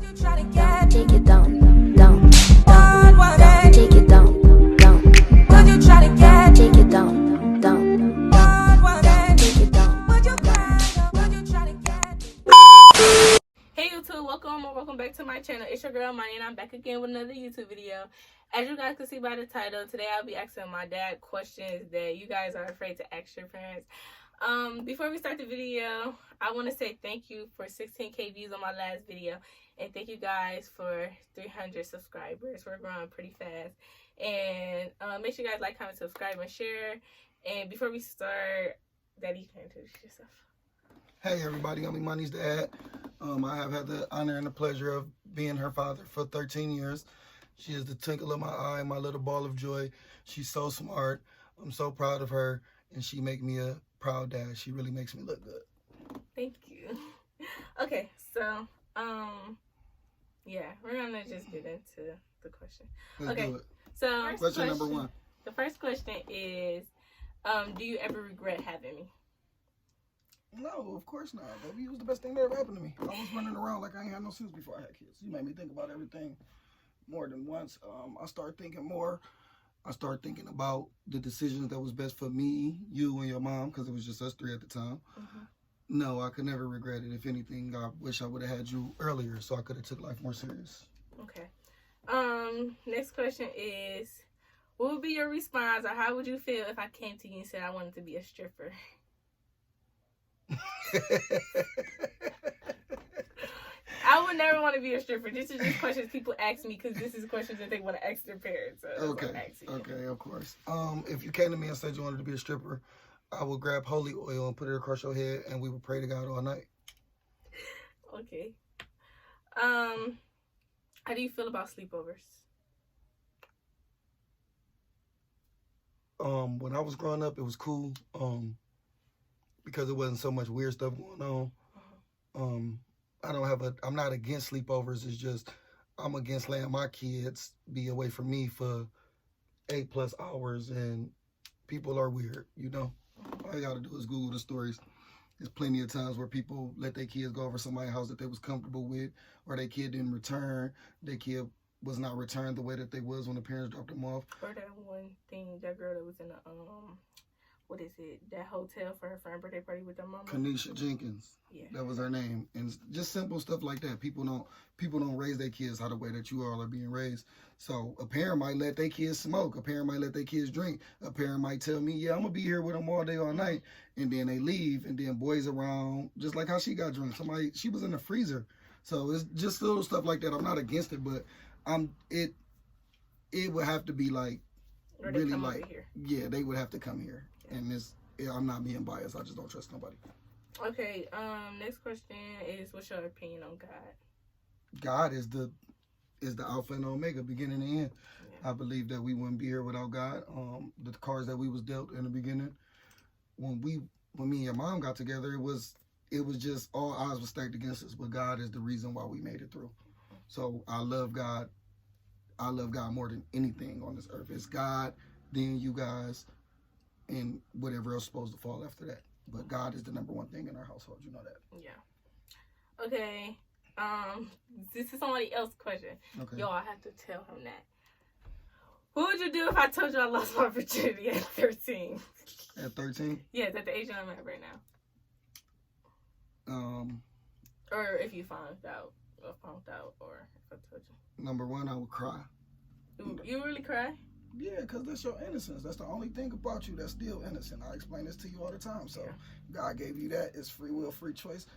Take it down, down, down. Take it down, down. Take it down, down, down. Take it down, Hey YouTube, welcome back to my channel. It's your girl Imani, and I'm back again with another YouTube video. As you guys can see by the title, today I'll be asking my dad questions that you guys are afraid to ask your parents. Before we start the video, I want to say thank you for 16K views on my last video, and thank you guys for 300 subscribers. We're growing pretty fast, and make sure you guys like, comment, subscribe, and share. And before we start, Daddy, you can introduce yourself. Hey everybody, I'm Imani's dad. I have had the honor and the pleasure of being her father for 13 years. She is the twinkle of my eye, my little ball of joy. She's so smart. I'm so proud of her, and she make me a proud dad. She really makes me look good. Thank you. Okay, so yeah, we're gonna just get into the question. Let's do it. So question number one. The first question is, do you ever regret having me? No, of course not. Baby, it was the best thing that ever happened to me. I was running around like I ain't had no sense before I had kids. You made me think about everything more than once. I started thinking more. I started thinking about the decisions that was best for me, you, and your mom, because it was just us three at the time. Mm-hmm. No, I could never regret it. If anything, I wish I would have had you earlier so I could have took life more serious. Okay. Next question is, what would be your response, or how would you feel if I came to you and said I wanted to be a stripper? I would never want to be a stripper. This is just questions people ask me because this is questions that they want to ask their parents. So okay, of course. If you came to me and said you wanted to be a stripper, I would grab holy oil and put it across your head, and we would pray to God all night. Okay. How do you feel about sleepovers? When I was growing up, it was cool. Because it wasn't so much weird stuff going on. I'm not against sleepovers. It's just I'm against letting my kids be away from me for 8+ hours, and people are weird, you know. All you gotta do is Google the stories. There's plenty of times where people let their kids go over somebody's house that they was comfortable with, or their kid didn't return. Their kid was not returned the way that they was when the parents dropped them off. Or that one thing, that girl that was in the what is it? That hotel for her friend's birthday party with their mama. Kanisha Jenkins. Yeah. That was her name. And just simple stuff like that. People don't raise their kids how the way that you all are being raised. So a parent might let their kids smoke. A parent might let their kids drink. A parent might tell me, yeah, I'm gonna be here with them all day, all night. And then they leave, and then boys around, just like how she got drunk. She was in the freezer. So it's just little stuff like that. I'm not against it, but it would have to be like, or really like, yeah, they would have to come here. And I'm not being biased. I just don't trust nobody. Okay. Next question is, what's your opinion on God? God is the Alpha and Omega, beginning and end. Yeah. I believe that we wouldn't be here without God. The cards that we was dealt in the beginning, when me and your mom got together, it was just all odds were stacked against us. But God is the reason why we made it through. So I love God. I love God more than anything on this earth. It's God, then you guys, and whatever else is supposed to fall after that. But God is the number one thing in our household. You know that. Yeah. Okay. This is somebody else's question. Okay. Yo, I have to tell him that. What would you do if I told you I lost my virginity at 13? At 13? Yes, at the age I'm at right now. Or if you found out, or if I told you. Number one, I would cry. You really cry? Yeah, because that's your innocence. That's the only thing about you that's still innocent. I explain this to you all the time. So God gave you that. It's free will, free choice.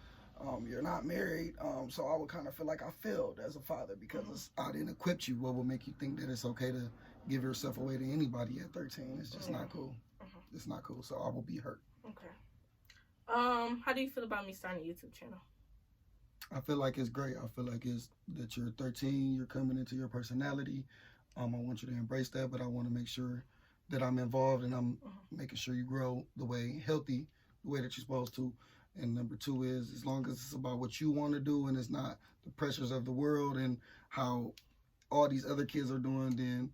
You're not married. So I would kind of feel like I failed as a father because I didn't equip you. What would make you think that it's okay to give yourself away to anybody at 13? It's just not cool. It's not cool. So I will be hurt. Okay. How do you feel about me starting a YouTube channel? I feel like it's great. I feel like it's that you're 13. You're coming into your personality. I want you to embrace that, but I want to make sure that I'm involved and I'm making sure you grow the way healthy, the way that you're supposed to. And number two is, as long as it's about what you want to do and it's not the pressures of the world and how all these other kids are doing, then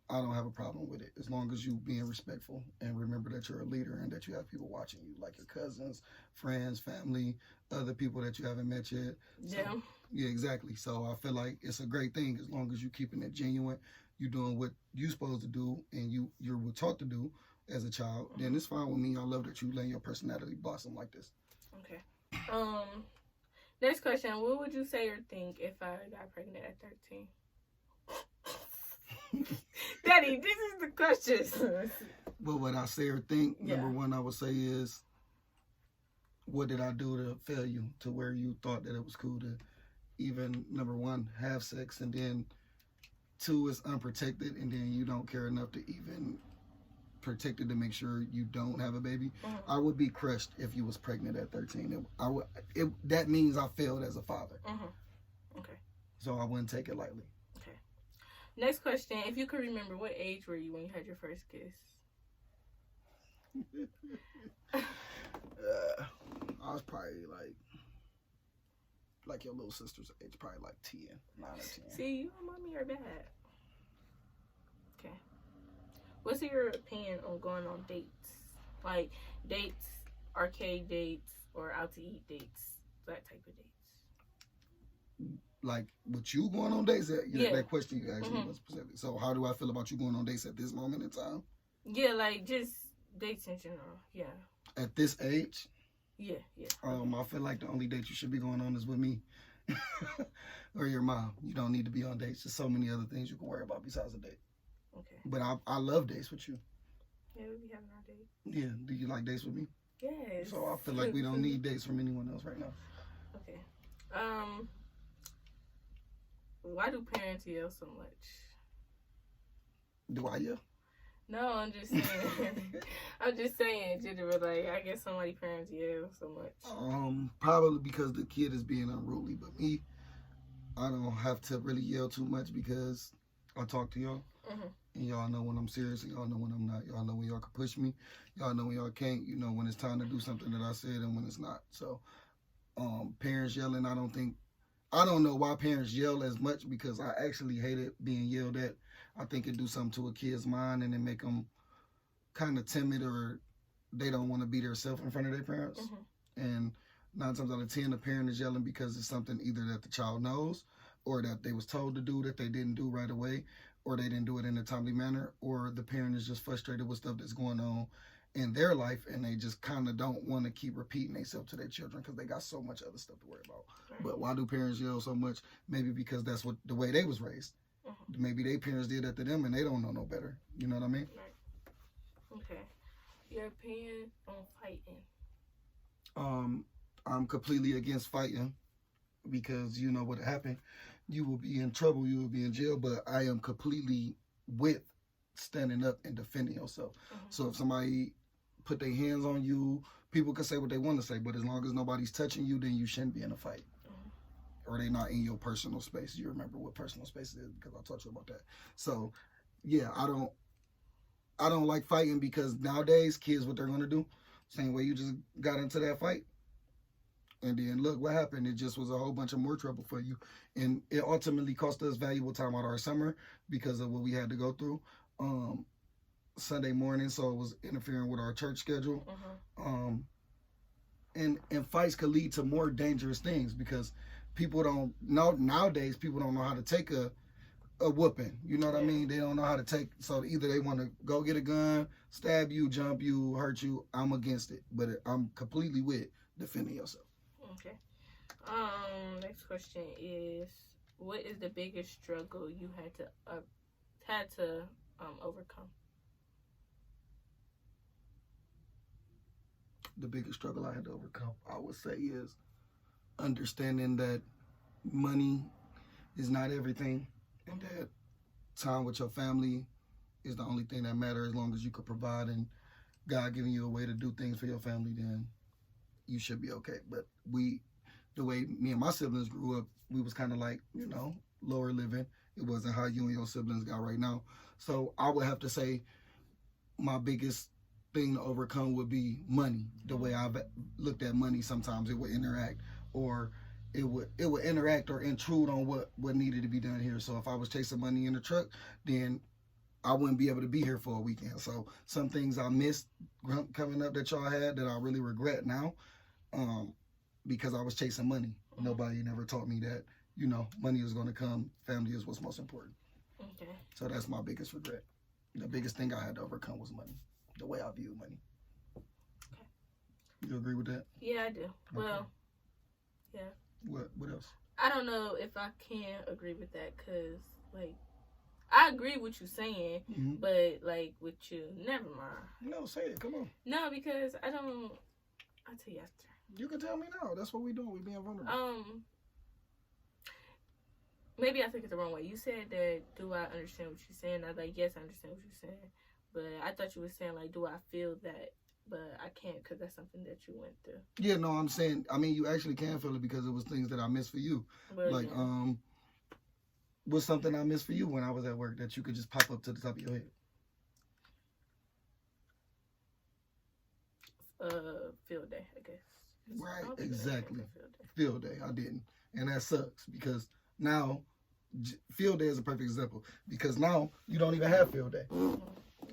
I don't have a problem with it as long as you being respectful and remember that you're a leader and that you have people watching you, like your cousins, friends, family, other people that you haven't met yet. So, Yeah. Yeah, exactly. So I feel like it's a great thing as long as you keeping it genuine, you doing what you supposed to do, and you're taught to do as a child. Then it's fine with me. I love that you letting your personality blossom like this. Okay. Next question. What would you say or think if I got pregnant at 13? Daddy, this is the question. But what I say or think, Yeah. number one, I would say is, what did I do to fail you to where you thought that it was cool to even, number one, have sex, and then two is unprotected, and then you don't care enough to even protect it to make sure you don't have a baby. Mm-hmm. I would be crushed if you was pregnant at 13. That means I failed as a father. Mm-hmm. Okay. So I wouldn't take it lightly. Okay. Next question. If you could remember, what age were you when you had your first kiss? I was probably like your little sister's age, probably like 10, 9 or 10. See, you and mommy are bad. Okay. What's your opinion on going on dates? Like dates, arcade dates, or out to eat dates, that type of dates. Like, with you going on dates? Yeah. That question you asked me was specific. So how do I feel about you going on dates at this moment in time? Yeah, like just dates in general. Yeah. At this age? Yeah. I feel like the only date you should be going on is with me or your mom. You don't need to be on dates. There's so many other things you can worry about besides a date. Okay. But I love dates with you. Yeah, we be having our date. Yeah. Do you like dates with me? Yes. So I feel like we don't need dates from anyone else right now. Okay. Why do parents yell so much? Do I yell? No, I'm just saying. I'm just saying in general. Like, I guess somebody parents yell so much. Probably because the kid is being unruly. But me, I don't have to really yell too much because I talk to y'all. And y'all know when I'm serious, and y'all know when I'm not. Y'all know when y'all can push me. Y'all know when y'all can't. You know when it's time to do something that I said and when it's not. So, parents yelling, I don't know why parents yell as much, because I actually hate it being yelled at. I think it do something to a kid's mind and it make them kind of timid, or they don't want to be themselves in front of their parents. And 9 times out of 10, the parent is yelling because it's something either that the child knows, or that they was told to do that they didn't do right away, or they didn't do it in a timely manner, or the parent is just frustrated with stuff that's going on in their life, and they just kind of don't want to keep repeating themselves to their children because they got so much other stuff to worry about. Right. But why do parents yell so much? Maybe because that's the way they was raised. Maybe their parents did that to them and they don't know no better. You know what I mean? Right. Okay. Your opinion on fighting? I'm completely against fighting, because you know what happened. You will be in trouble. You will be in jail. But I am completely with standing up and defending yourself. So if somebody put their hands on you, people can say what they want to say, but as long as nobody's touching you, then you shouldn't be in a fight. Or they not in your personal space. You remember what personal space is, because I taught you about that. So yeah, I don't like fighting, because nowadays kids, what they're gonna do, same way you just got into that fight, and then look what happened. It just was a whole bunch of more trouble for you, and it ultimately cost us valuable time out of our summer because of what we had to go through Sunday morning. So it was interfering with our church schedule. And fights could lead to more dangerous things, because people don't know nowadays. People don't know how to take a whooping. You know what I mean? They don't know how to take. So either they want to go get a gun, stab you, jump you, hurt you. I'm against it, but I'm completely with defending yourself. Okay. Next question is, what is the biggest struggle you had to overcome? The biggest struggle I had to overcome, I would say, is understanding that money is not everything, and that time with your family is the only thing that matters. As long as you could provide and God giving you a way to do things for your family, then you should be okay. But the way me and my siblings grew up, we was kind of like, lower living. It wasn't how you and your siblings got right now. So I would have to say my biggest thing to overcome would be money. The way I've looked at money, sometimes it would interact, or it would interact or intrude on what needed to be done here. So if I was chasing money in the truck, then I wouldn't be able to be here for a weekend. So some things I missed coming up that y'all had that I really regret now, because I was chasing money. Nobody never taught me that, you know, money is going to come. Family is what's most important. Okay. So that's my biggest regret. The biggest thing I had to overcome was money, the way I view money. Okay. You agree with that? Yeah, I do. Okay. Well, yeah. What else? I don't know if I can agree with that because, like, I agree with you saying, but, like, with you, never mind. No, say it. Come on. No, because I'll tell you after. You can tell me now. That's what we doing. We being vulnerable. Maybe I took it the wrong way. You said that, do I understand what you're saying? I was like, yes, I understand what you're saying. But I thought you were saying, like, do I feel that? But I can't because that's something that you went through. Yeah, no, I'm saying, I mean, you actually can feel it because it was things that I missed for you. But, like, what's something I missed for you when I was at work that you could just pop up to the top of your head? Field day, I guess. Right, exactly. Field day, I didn't. And that sucks because now, field day is a perfect example because now you don't even have field day.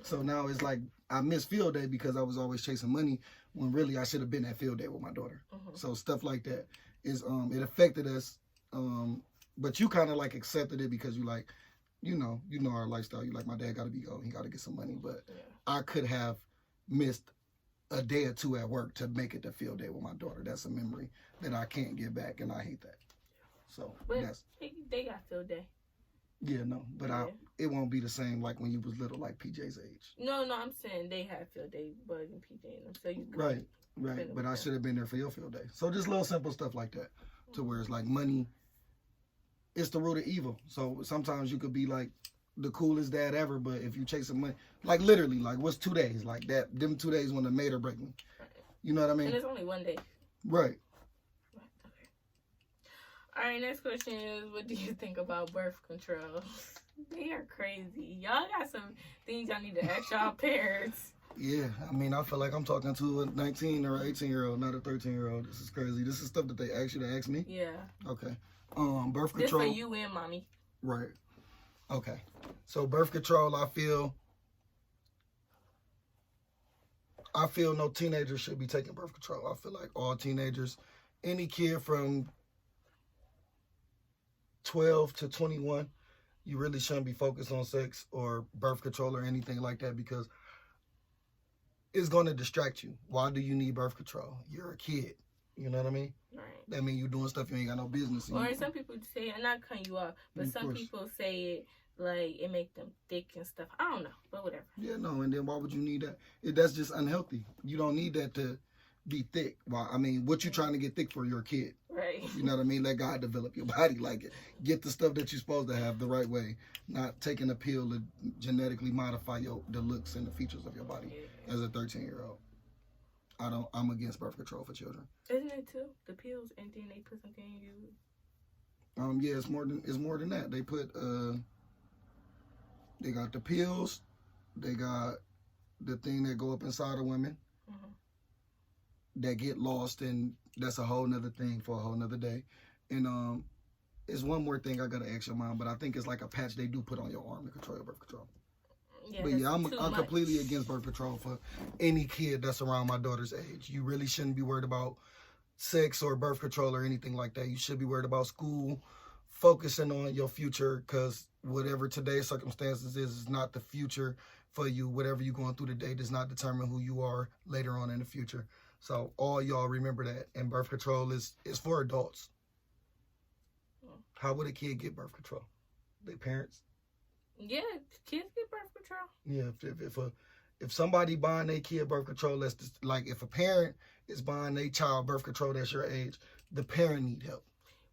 So now it's like I miss field day because I was always chasing money when really I should have been at field day with my daughter. So stuff like that is it affected us. But you kind of like accepted it because you like, you know our lifestyle. You like, my dad got to be gone. He got to get some money. But yeah. I could have missed a day or two at work to make it to field day with my daughter. That's a memory that I can't get back, and I hate that. So that's they got field day. Yeah, no, but yeah. It won't be the same like when you was little, like PJ's age. No, I'm saying they had field day, Bug and PJ and them, so you could right. But I should have been there for your field day. So just little simple stuff like that, to where it's like money. It's the root of evil. So sometimes you could be like the coolest dad ever, but if you chasing money, like literally, like what's 2 days? Like that, them 2 days when it made or break me. You know what I mean? And it's only 1 day. Right. Okay. All right, next question is, what do you think about birth control? They are crazy. Y'all got some things y'all need to ask y'all parents. Yeah, I mean, I feel like I'm talking to a 19 or 18-year-old, not a 13-year-old. This is crazy. This is stuff that they ask you to ask me? Yeah. Okay. Birth control. This for you and mommy. Right. Okay. So birth control, I feel no teenager should be taking birth control. I feel like all teenagers, any kid from 12 to 21, you really shouldn't be focused on sex or birth control or anything like that because it's going to distract you. Why do you need birth control? You're a kid. You know what I mean? Right. That mean you doing stuff you ain't got no business in. Or some people say, and not cutting you off, but some people say it like it make them thick and stuff. I don't know, but whatever. Yeah, no, and then why would you need that? That's just unhealthy. You don't need that to be thick. Well, I mean, what you trying to get thick for? You're a kid. Right. You know what I mean? Let God develop your body like it. Get the stuff that you're supposed to have the right way. Not taking a pill to genetically modify the looks and the features of your body as a 13-year-old. I'm against birth control for children. Isn't it too? The pills, and then they put something in you. Yeah, it's more than that. They put they got the pills, they got the thing that go up inside of women that get lost, and that's a whole nother thing for a whole nother day. And it's one more thing I gotta ask your mom, but I think it's like a patch they do put on your arm to control your birth control. Yeah, but yeah, I'm completely against birth control for any kid that's around my daughter's age. You really shouldn't be worried about sex or birth control or anything like that. You should be worried about school, focusing on your future, because whatever today's circumstances is not the future for you. Whatever you're going through today does not determine who you are later on in the future. So all y'all remember that. And birth control is for adults. How would a kid get birth control? Their parents? Yeah, kids get birth control. Yeah, if somebody buying their kid birth control, that's just, like if a parent is buying their child birth control that's your age, the parent need help.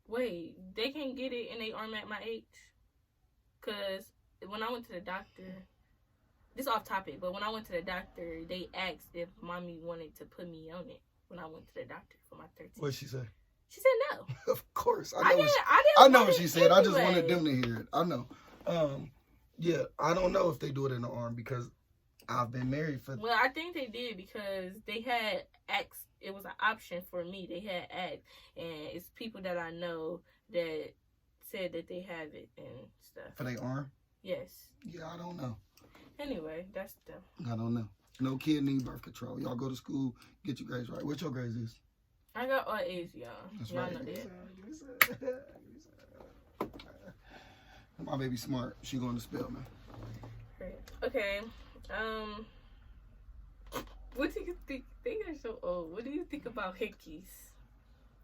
Wait, they can't get it and they arm at my age? Because when I went to the doctor, this off topic, but when I went to the doctor, they asked if mommy wanted to put me on it when I went to the doctor for my 13th. What'd she say? She said no. Of course. I know what she said. Anyway. I just wanted them to hear it. I know. Yeah, I don't know if they do it in the arm because I've been married for... Well, I think they did because they had asked. It was an option for me. They had asked. And it's people that I know that said that they have it and stuff. For their arm? Yes. Yeah, I don't know. Anyway, that's the. I don't know. No kid need birth control. Y'all go to school, get your grades right. What your grades is? I got all A's, y'all. That's y'all right. know that. My baby smart. She going to spell, man. Okay. What do you think? They are so old. What do you think about hickeys?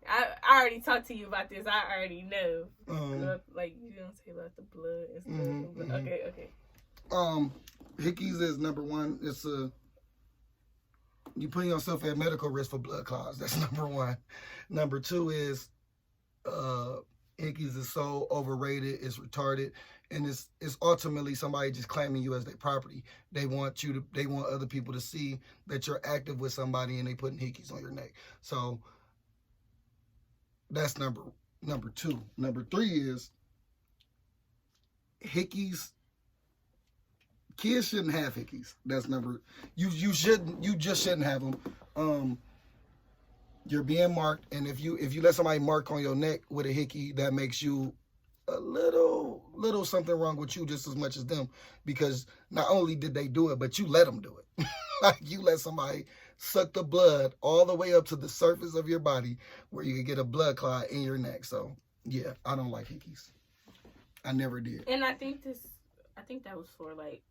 I already talked to you about this. I already know. Like you don't say about the blood and stuff. Okay. Hickeys is number one. It's you putting yourself at medical risk for blood clots. That's number one. Number two is hickeys is so overrated. It's retarded, and it's ultimately somebody just claiming you as their property. They want other people to see that you're active with somebody, and they putting hickeys on your neck. So that's number two. Number three is hickeys. Kids shouldn't have hickeys. That's number. You just shouldn't have them. You're being marked, and if you let somebody mark on your neck with a hickey, that makes you a little something wrong with you just as much as them, because not only did they do it, but you let them do it. Like you let somebody suck the blood all the way up to the surface of your body where you can get a blood clot in your neck. So yeah, I don't like hickeys. I never did. And I think that was for like,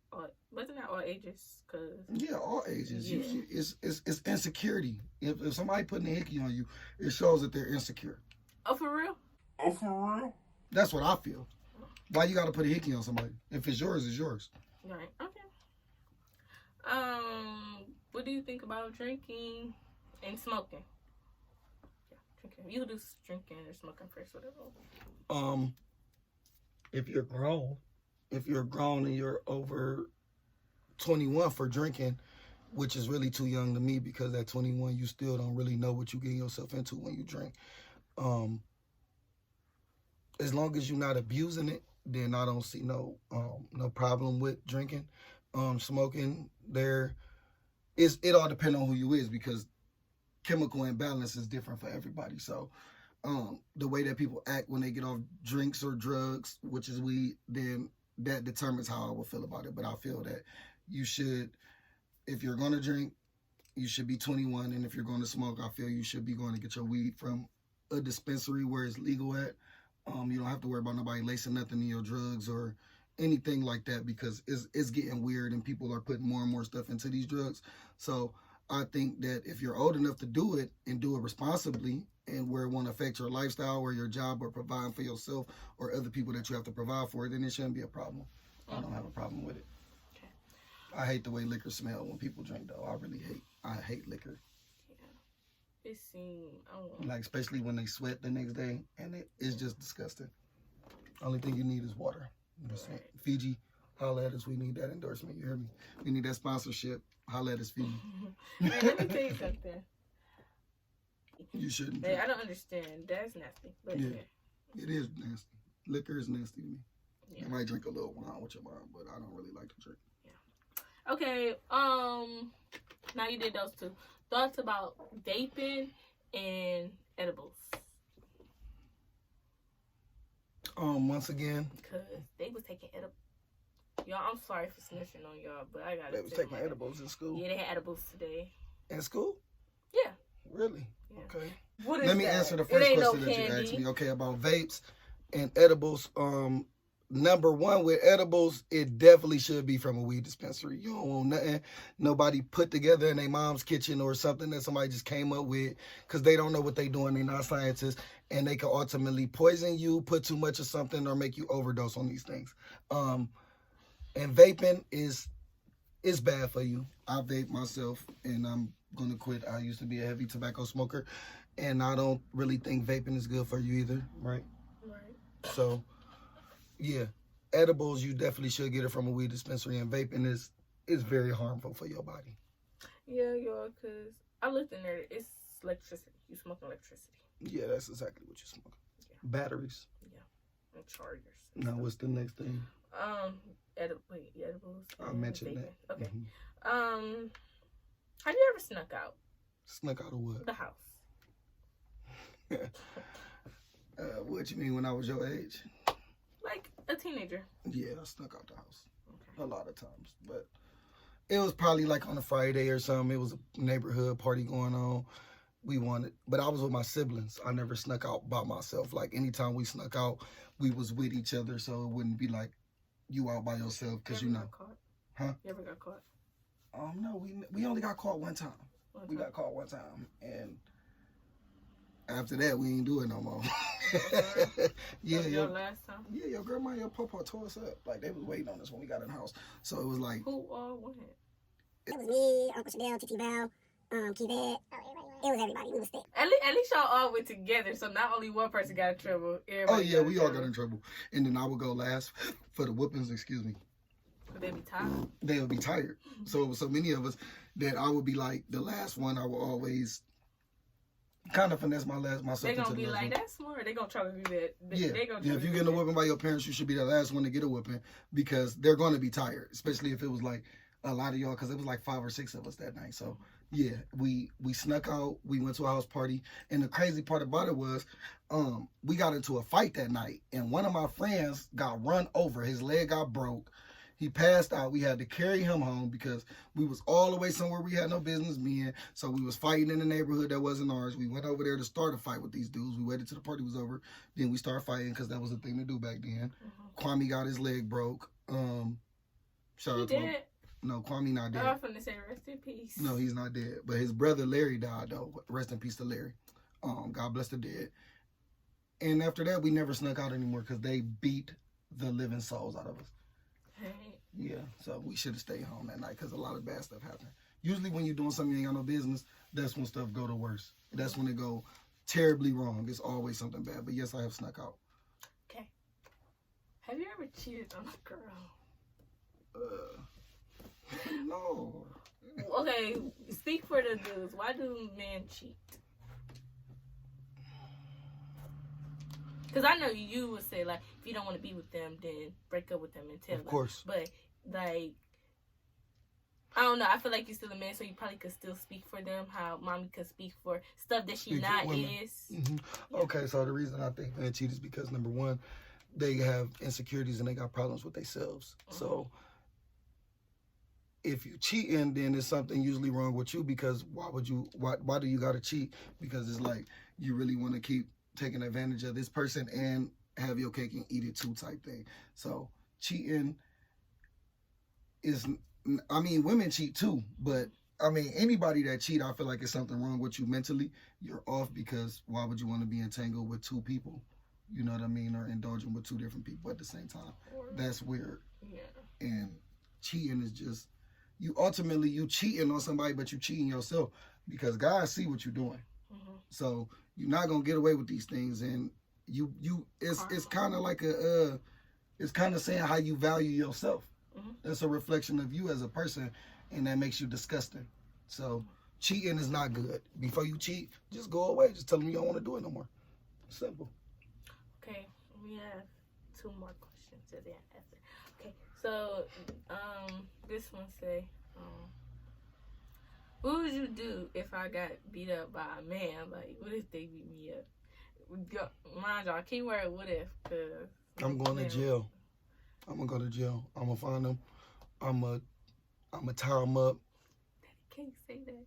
wasn't that all ages? Yeah, all ages. Yeah. It's insecurity. If somebody putting a hickey on you, it shows that they're insecure. Oh, for real? That's what I feel. Why you got to put a hickey on somebody? If it's yours, it's yours. Right. Okay. What do you think about drinking and smoking? Yeah, drinking. You can do drinking or smoking first, whatever. If you're grown and you're over 21 for drinking, which is really too young to me, because at 21 you still don't really know what you're getting yourself into when you drink. As long as you're not abusing it, then I don't see no problem with drinking. Smoking, it all depends on who you is, because chemical imbalance is different for everybody. So the way that people act when they get off drinks or drugs, which is weed, then that determines how I will feel about it. But I feel that you should, if you're going to drink, you should be 21. And if you're going to smoke, I feel you should be going to get your weed from a dispensary where it's legal at. You don't have to worry about nobody lacing nothing in your drugs or anything like that, because it's getting weird and people are putting more and more stuff into these drugs. So I think that if you're old enough to do it and do it responsibly, and where it won't affect your lifestyle or your job or providing for yourself or other people that you have to provide for, then it shouldn't be a problem. I don't have a problem with it. Okay. I hate the way liquor smell when people drink, though. I hate liquor. Yeah. It seems, like, especially when they sweat the next day, and it's just disgusting. Only thing you need is water. Right. Fiji, holla at us. We need that endorsement. You hear me? We need that sponsorship. Holla at us, Fiji. Man, let me tell you something. You shouldn't. Hey, I don't understand. That's nasty. But yeah. It is nasty. Liquor is nasty to me. Yeah. You might drink a little wine with your mom, but I don't really like to drink. Yeah. Okay. Now you did those two. Thoughts about vaping and edibles. Once again, because they was taking edibles. Y'all, I'm sorry for snitching on y'all, but I got they was taking edibles in school. Yeah, they had edibles today. In school? Yeah. Really? Yeah. Okay. What is Let me that? answer the first question that you asked me. Okay, about vapes and edibles. Number one, with edibles, it definitely should be from a weed dispensary. You don't want nothing nobody put together in their mom's kitchen or something that somebody just came up with, because they don't know what they're doing. They're not scientists, and they can ultimately poison you, put too much of something, or make you overdose on these things. And vaping is bad for you. I vape myself, and I'm going to quit. I used to be a heavy tobacco smoker, and I don't really think vaping is good for you either, right? Right. So, yeah, edibles, you definitely should get it from a weed dispensary, and vaping is very harmful for your body. Yeah, y'all, because I looked in there. It's electricity. You smoke electricity. Yeah, that's exactly what you smoke. Yeah. Batteries. Yeah, and chargers. Now, what's the next thing? Edibles. I mentioned vaping. that. Okay. Mm-hmm. Have you ever snuck out? Snuck out of what? The house. What you mean, when I was your age? Like, A teenager. Yeah, I snuck out the house Okay. a lot of times, but it was probably like on a Friday or something. It was a neighborhood party going on. But I was with my siblings. I never snuck out by myself. Like anytime we snuck out, we was with each other, so it wouldn't be like you out by yourself, because you know. Got caught? Huh? You ever got caught? No, we only got caught one time. We got caught one time, and after that, we ain't do it no more. Yeah, your last time? Yeah, your grandma and your papa tore us up. Like, they was waiting on us when we got in the house. So it was like... Who all went? It was me, Uncle Chanel, Titi Val, Keyvet. It was everybody. We was there. At least y'all all went together, so not only one person got in trouble. Oh, yeah, we all got in trouble. And then I would go last for the whoopings, excuse me. Would they be tired? They would be tired. So it was so many of us that I would be like the last one. I would always kind of finesse myself. They gonna into be the like, one. That's smart. They gonna try to do that. Yeah. They gonna Yeah, if you get a whooping by your parents, you should be the last one to get a whooping, because they're going to be tired, especially if it was like a lot of y'all, because it was like 5 or 6 of us that night. So yeah, we snuck out. We went to a house party, and the crazy part about it was we got into a fight that night, and one of my friends got run over. His leg got broke. He passed out. We had to carry him home because we was all the way somewhere we had no business being. So we was fighting in the neighborhood that wasn't ours. We went over there to start a fight with these dudes. We waited till the party was over. Then we started fighting because that was the thing to do back then. Kwame got his leg broke. Shout out to him. No, Kwame not dead. I was finna say rest in peace. No, he's not dead. But his brother Larry died though. Rest in peace to Larry. God bless the dead. And after that, we never snuck out anymore because they beat the living souls out of us. Yeah, so we should have stayed home that night because a lot of bad stuff happened. Usually when you're doing something you ain't got no business, that's when stuff go the worst. That's when it go terribly wrong. It's always something bad. But yes, I have snuck out. Okay. Have you ever cheated on a girl? No. Okay, speak for the dudes. Why do men cheat? Because I know you would say, like, if you don't want to be with them, then break up with them and tell them. Of course. But, like, I don't know. I feel like you're still a man, so you probably could still speak for them, how mommy could speak for stuff that she Speak for not women. is. Mm-hmm. Yeah. Okay, so the reason I think men cheat is because, number one, they have insecurities and they got problems with themselves. Mm-hmm. So if you cheating, then there's something usually wrong with you, because why do you gotta cheat? Because it's like you really want to keep taking advantage of this person and have your cake and eat it too type thing. So cheating is, I mean, women cheat too, but I mean, anybody that cheat, I feel like it's something wrong with you mentally. You're off, because why would you want to be entangled with 2 people? You know what I mean? Or indulging with 2 different people at the same time. That's weird. Yeah. And cheating is just, you cheating on somebody, but you cheating yourself, because God see what you're doing. Mm-hmm. So you're not gonna get away with these things, and it's kind of like it's kind of saying how you value yourself. Mm-hmm. That's a reflection of you as a person, and that makes you disgusting. So cheating is not good. Before you cheat, just go away. Just tell them you don't want to do it no more. Simple. Okay, we have 2 more questions to the answer. Okay, so this one say, what would you do if I got beat up by a man? Like, what if they beat me up? Mind y'all, keyword what if, cause I'm going to jail. I'm gonna go to jail. I'm gonna find them. I'm gonna tie them up. Can't say that.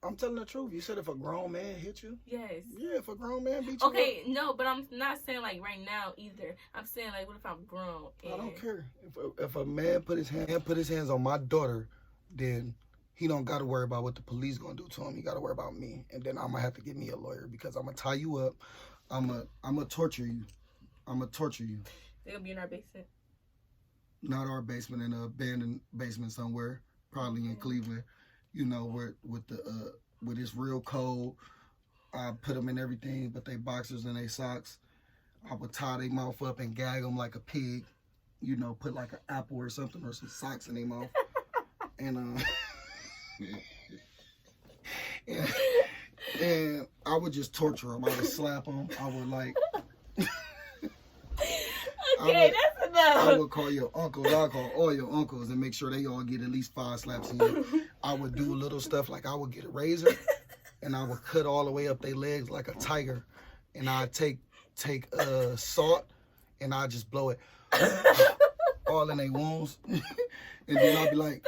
I'm telling the truth. You said if a grown man hit you? Yes. Yeah, if a grown man beat you Okay, no, but I'm not saying like right now either. I'm saying like, what if I'm grown? I don't care. If a man put his hands on my daughter, then he don't got to worry about what the police gonna do to him. He got to worry about me, and then I'm gonna have to get me a lawyer, because I'm gonna tie you up. I'm gonna torture you. I'm gonna torture you. They'll be in our basement. Not our basement, in an abandoned basement somewhere, probably in Cleveland. You know, where with it's real cold. I put them in everything but they boxers and they socks. I would tie their mouth up and gag them like a pig. You know, put like an apple or something or some socks in their mouth. And and I would just torture them. I would slap them. I would like. Okay, that's enough. I would call your uncles. I'll call all your uncles and make sure they all get at least 5 slaps a year. I would do little stuff like I would get a razor and I would cut all the way up their legs like a tiger. And I'd take salt and I just blow it all in their wounds. And then I'll be like,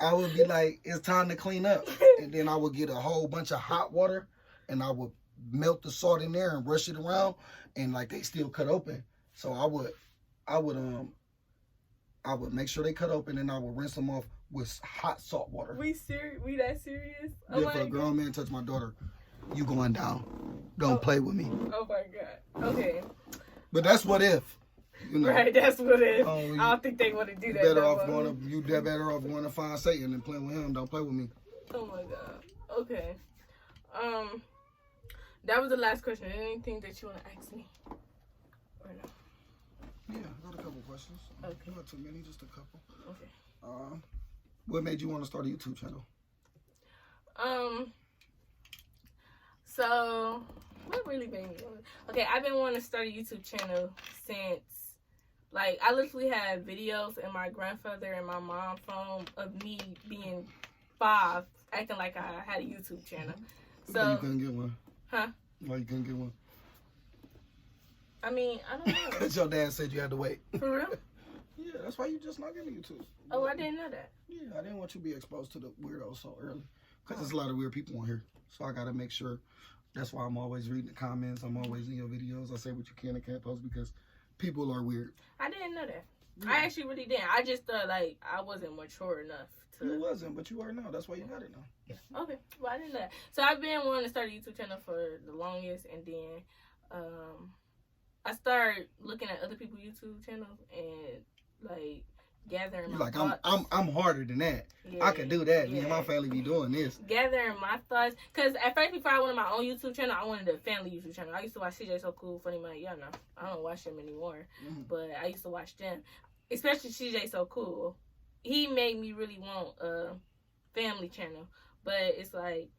I would be like, it's time to clean up. And then I would get a whole bunch of hot water and I would melt the salt in there and brush it around, and like they still cut open. So I would make sure they cut open, and I would rinse them off with hot salt water. We that serious? Oh Yeah, for a grown man touch my daughter, you going down. Don't play with me. Oh my God. Okay. But that's what if. You know, Right, that's what it is. Oh, I don't think they want to do that. better off going to find Satan and playing with him. Don't play with me. Oh my God. Okay. That was the last question. Anything that you want to ask me? Or no? Yeah, I got a couple questions. Okay. Not too many, just a couple. Okay. What made you want to start a YouTube channel? So what really made me want? Okay, I've been wanting to start a YouTube channel since, like, I literally had videos in my grandfather and my mom's phone of me being 5, acting like I had a YouTube channel. So Why you couldn't get one? Huh? Why you couldn't get one? I mean, I don't know. Because your dad said you had to wait. For real? Yeah, that's why you just not getting YouTube. Oh, I didn't know that. Yeah, I didn't want you to be exposed to the weirdos so early. Because there's a lot of weird people on here. So I got to make sure. That's why I'm always reading the comments. I'm always in your videos. I say what you can and can't post because people are weird. I didn't know that. Yeah. I actually really didn't. I just thought, like, I wasn't mature enough to... You wasn't, but you are now. That's why you got it now. Okay, well, I didn't know that. So I've been wanting to start a YouTube channel for the longest, and then I started looking at other people's YouTube channels and, like, gathering my thoughts. I'm harder than that. Yeah, I can do that. yeah. Me and my family be doing this. Gathering my thoughts. Because at first, before I wanted my own YouTube channel, I wanted a family YouTube channel. I used to watch CJ So Cool, Funny Money. Y'all know. I don't watch them anymore. Mm-hmm. But I used to watch them. Especially CJ So Cool. He made me really want a family channel. But it's like,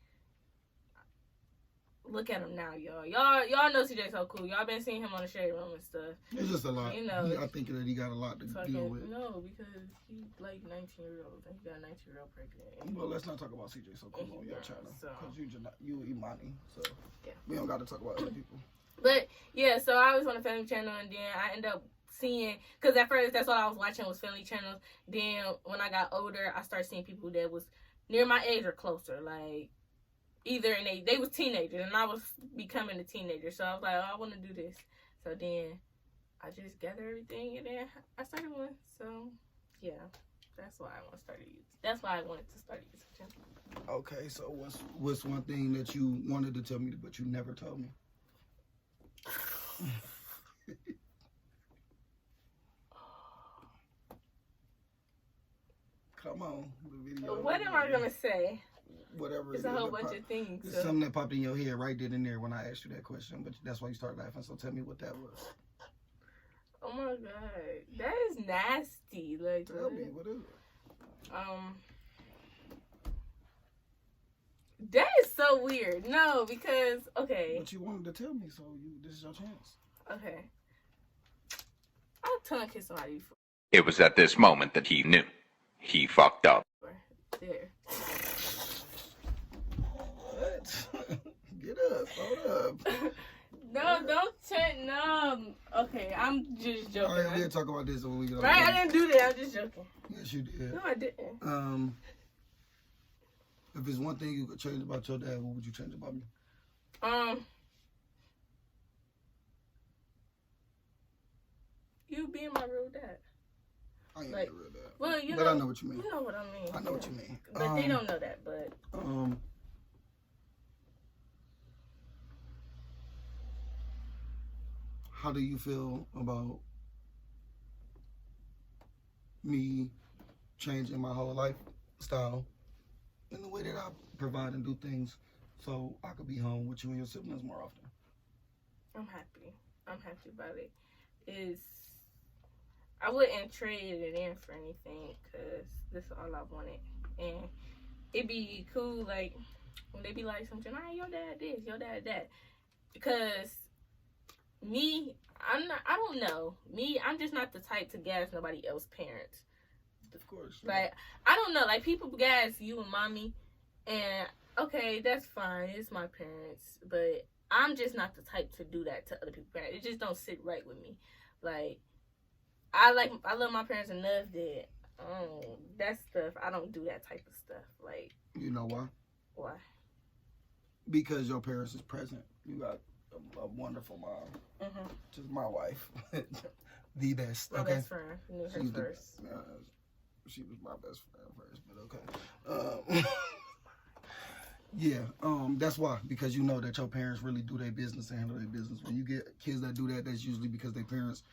look at him now, y'all. Y'all know CJ So Cool. Y'all been seeing him on the Shade Room and stuff. It's just a lot. You know, I think that he got a lot to deal with. No, because he's like 19 years old. I think he got a 19-year-old pregnant. Well, let's not talk about CJ So Cool on your channel. Because you imani. So yeah. We don't got to talk about other people. But yeah, so I was on a family channel, and then I ended up seeing, because at first that's all I was watching was family channels. Then when I got older, I started seeing people that was near my age or closer, like either in they was teenagers, and I was becoming a teenager. So I was like, oh, I want to do this. So then I just gathered everything, and then I started one. So yeah, that's why I want to start a YouTube. That's why I wanted to start a YouTube channel. Okay, so what's one thing that you wanted to tell me but you never told me? Come on, the video. What am I gonna say? Whatever. It's a whole bunch of things. It's something that popped in your head right then and there when I asked you that question, but that's why you started laughing. So tell me what that was. Oh my God, that is nasty. Like, tell me what is it? That is so weird. No, because okay. But you wanted to tell me, so this is your chance. Okay. I'll tongue kiss somebody before. It was at this moment that he knew. He fucked up. There. What? Get up. Hold up. No, don't turn. No. Okay, I'm just joking. All right, we'll talk about this when we get on. Right? I didn't do that. I'm just joking. Yes, you did. No, I didn't. If there's one thing you could change about your dad, what would you change about me? You being my real dad. I ain't like, your real dad. Well, but I know what you mean. You know what I mean. I know what you mean. But they don't know that. But how do you feel about me changing my whole lifestyle in the way that I provide and do things so I could be home with you and your siblings more often? I'm happy. I'm happy about it. I wouldn't trade it in for anything because this is all I wanted. And it'd be cool, like, when they be like something, all right, your dad this, your dad that. Because me, I don't know. Me, I'm just not the type to gas nobody else's parents. Of course. Like, I don't know. Like, people gas you and mommy, and okay, that's fine. It's my parents. But I'm just not the type to do that to other people's parents. It just don't sit right with me. Like, I love my parents enough that that stuff, I don't do that type of stuff. Like, You know why? why? Because your parents is present. You got a wonderful mom. Just my wife. The best. My Okay. best friend knew her She's first. She was my best friend first, but okay. Yeah, that's why, because you know that your parents really do their business and handle their business. When you get kids that do that, that's usually because their parents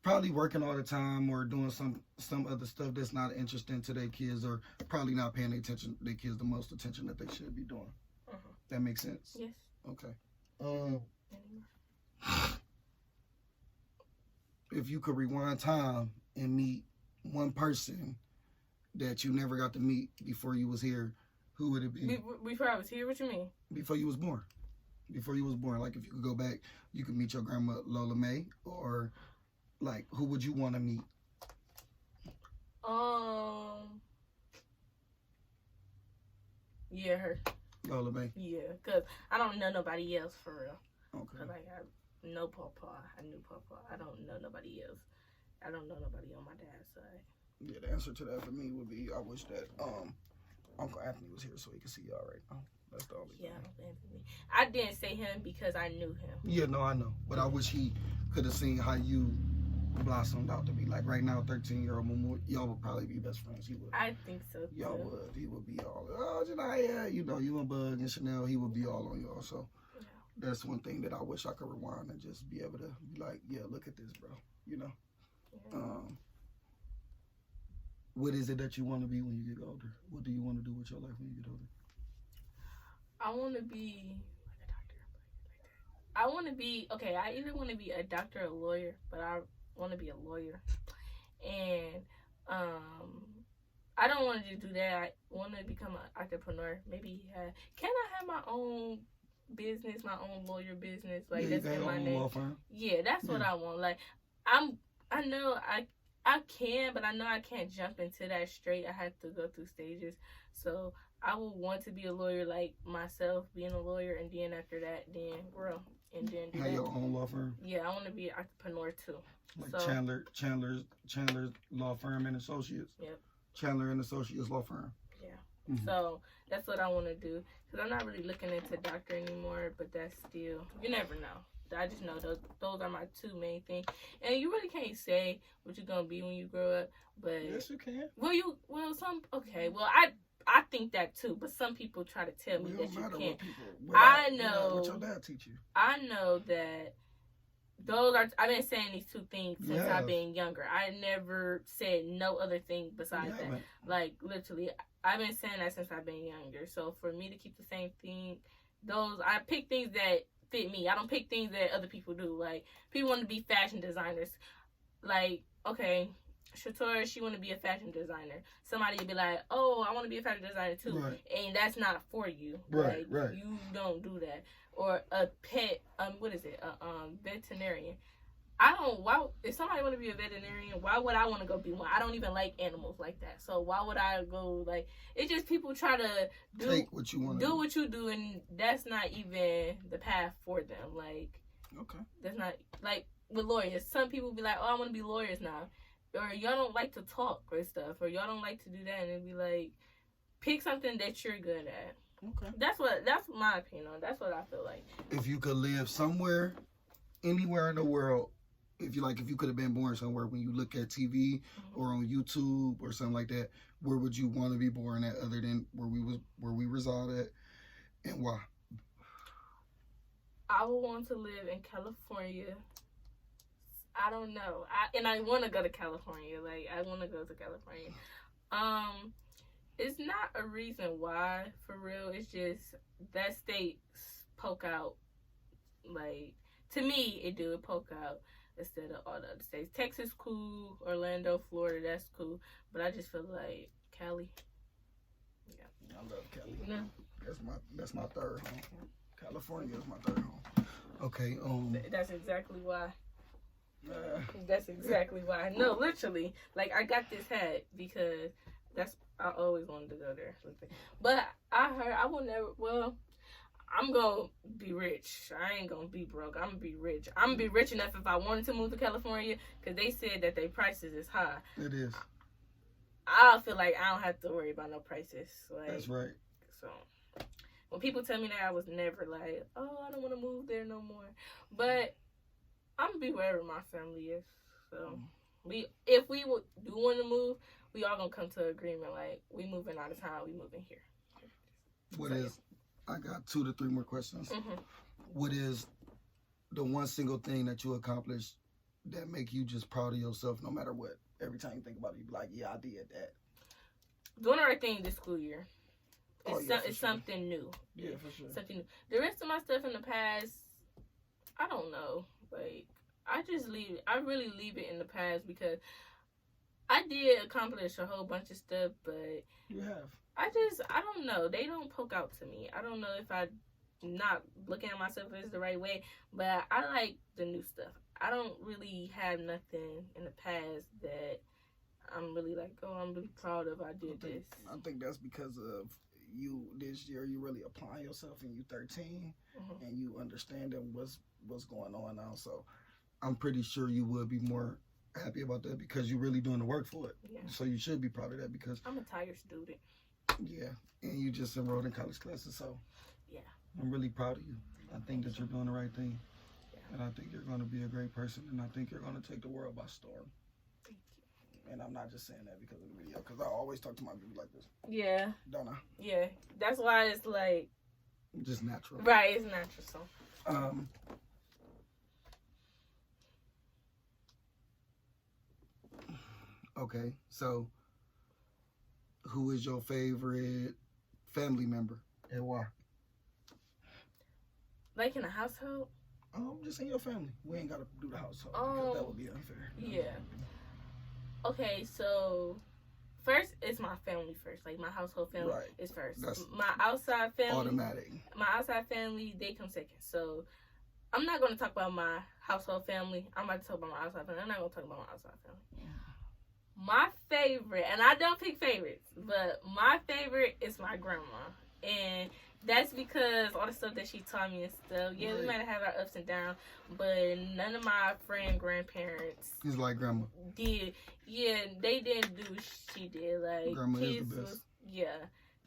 probably working all the time or doing some other stuff that's not interesting to their kids, or probably not paying their kids the most attention that they should be doing. That makes sense? Yes. Okay. If you could rewind time and meet one person that you never got to meet before you was here, who would it be? Before I was here? What you mean? Before you was born. Before you was born. Like, if you could go back, you could meet your grandma Lola May, or like, who would you want to meet? Yeah, her. Lola May. Yeah, because I don't know nobody else for real. Okay. Like, I know Papa. I knew Papa. I don't know nobody else. I don't know nobody on my dad's side. Yeah, the answer to that for me would be, I wish that Uncle Anthony was here so he could see y'all right now. That's the only thing. Uncle Anthony. I didn't say him because I knew him. Yeah, no, I know. But I wish he could have seen how you blossomed out to be. Like, right now, 13-year-old Momo, y'all would probably be best friends. He would. I think so, too. Y'all would. He would be all, oh, Janaya, you know, you and Bug and Chanel, he would be all on y'all. So that's one thing that I wish I could rewind and just be able to be like, yeah, look at this, bro. You know? Yeah. What is it that you want to be when you get older? What do you want to do with your life when you get older? I want to be like a doctor. I want to be, okay, I either want to be a doctor or a lawyer, but I want to be a lawyer. And I don't want to do that. I want to become an entrepreneur. Maybe can I have my own business, my own lawyer business? Like, yeah, that's in my name. Law firm. Yeah, that's what I want. Like, I know I can, but I know I can't jump into that straight. I have to go through stages. So I would want to be a lawyer like myself, being a lawyer, and then after that, then grow and then do have your own law firm. Yeah, I want to be an entrepreneur too. Like so, Chandler's Law Firm and Associates. Yep. Chandler and Associates Law Firm. Yeah. Mm-hmm. So that's what I want to do, because I'm not really looking into doctor anymore. But that's still, you never know. I just know those are my two main things, and you really can't say what you're gonna be when you grow up. But yes, you can. Well, I think that too, but some people try to tell me that you can't. I know. What your dad teach you? I know that I've been saying these two things since I've been younger. I never said no other thing besides that. Like, literally, I've been saying that since I've been younger. So for me to keep the same thing, I pick things that fit me. I don't pick things that other people do. Like, people want to be fashion designers. Like, okay, Shatora, she want to be a fashion designer. Somebody would be like, oh, I want to be a fashion designer too. Right. And that's not for you. Right, like, right. You don't do that. Or a pet, veterinarian. If somebody want to be a veterinarian, why would I want to go be one? I don't even like animals like that. So why would I go, like, it's just people try to take what you want to do. What you do, and that's not even the path for them. Like, okay. That's not, like, with lawyers. Some people be like, oh, I want to be lawyers now. Or y'all don't like to talk or stuff, or y'all don't like to do that, and it'd be like, pick something that you're good at. Okay. That's my opinion on. That's what I feel like. If you could live somewhere, anywhere in the world, if you could have been born somewhere, when you look at TV or on YouTube or something like that, where would you want to be born at, other than where we reside at, and why? I would want to live in California. I don't know. I want to go to California. Like, I want to go to California. It's not a reason why, for real. It's just that state poke out. Like, to me, it poke out instead of all the other states. Texas, cool. Orlando, Florida, that's cool. But I just feel like Cali. Yeah. I love Cali. Yeah. That's my third home. California is my third home. Okay. That's exactly why. That's exactly why. No, literally. Like, I got this hat because I always wanted to go there. But I heard I will never. Well, I'm gonna be rich. I ain't gonna be broke. I'm gonna be rich. I'm gonna be rich enough if I wanted to move to California, because they said that their prices is high. It is. I feel like I don't have to worry about no prices. Like, That's right. So when people tell me that, I was never like, oh, I don't want to move there no more. But I'm gonna be wherever my family is. So if we do want to move, we all gonna come to an agreement. Like, we moving out of town, we moving here. I got 2 to 3 more questions. What is the one single thing that you accomplished that make you just proud of yourself no matter what? Every time you think about it, you be like, yeah, I did that. Doing the right thing this school year. It's sure. something new. Yeah, for sure. Something new. The rest of my stuff in the past, I don't know. Like, I really leave it in the past, because I did accomplish a whole bunch of stuff, but You have. I don't know. They don't poke out to me. I don't know if I'm not looking at myself as the right way, but I like the new stuff. I don't really have nothing in the past that I'm really like, oh, I'm really proud of. I did this. I think that's because of you this year. You really applying yourself, and you 13, and you understanding what's going on now. So I'm pretty sure you would be more happy about that, because you're really doing the work for it. Yeah. So you should be proud of that, because I'm a tired student. yeah, and you just enrolled in college classes. So Yeah. I'm really proud of you. I think that you're doing the right thing. Yeah. And I think you're going to be a great person, and I think you're going to take the world by storm. Thank you. And I'm not just saying that because of the video, because I always talk to my people like this. Yeah. Don't I? Yeah. That's why it's like, Just natural. right, it's natural. So. Okay, so who is your favorite family member and why? Like in a household? Just in your family. We ain't gotta do the household because that would be unfair. Yeah. Okay, so first it's my family first. Like, my household family is first. That's my outside family. automatic. My outside family, they come second. So I'm not gonna talk about my household family. I'm about to talk about my outside family. I'm not gonna talk about my outside family. My favorite, and I don't pick favorites, but my favorite is my grandma. And that's because all the stuff that she taught me and stuff. Yeah, we might have our ups and downs, but none of my grandparents He's like grandma. did. Yeah, they didn't do what she did. Like, Grandma is kids the best.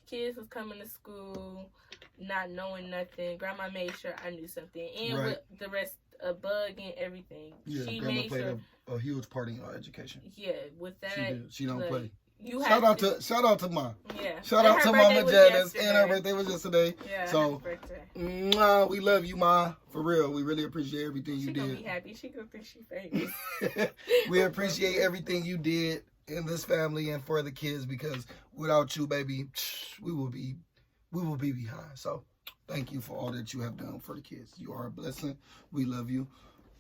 kids was coming to school not knowing nothing. Grandma made sure I knew something, and Right. with the rest, a bug and everything. Yeah, She grandma made played sure. a huge part in your education. Yeah, with that, She did. She don't like, play. you Shout have out to. Shout out to Ma. Yeah. Shout And out her to birthday Mama was Janice, and her yesterday. birthday was yesterday. Yeah, So, happy birthday. mwah, we love you, Ma. For real, we really appreciate everything She you gonna did. be happy. She gonna think she famous. We appreciate everything you did in this family and for the kids, because without you, baby, we will be behind. So thank you for all that you have done for the kids. You are a blessing. We love you.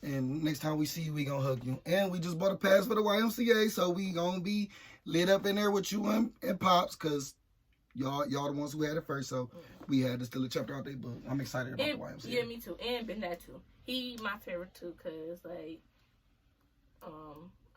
And next time we see you, we gonna hug you. And we just bought a pass for the YMCA, so we gonna be lit up in there with you and Pops, because y'all the ones who had it first. So we had to steal a chapter out their book. I'm excited about the YMCA. Yeah, me too. And Ben Dad too. He my favorite too, cause like,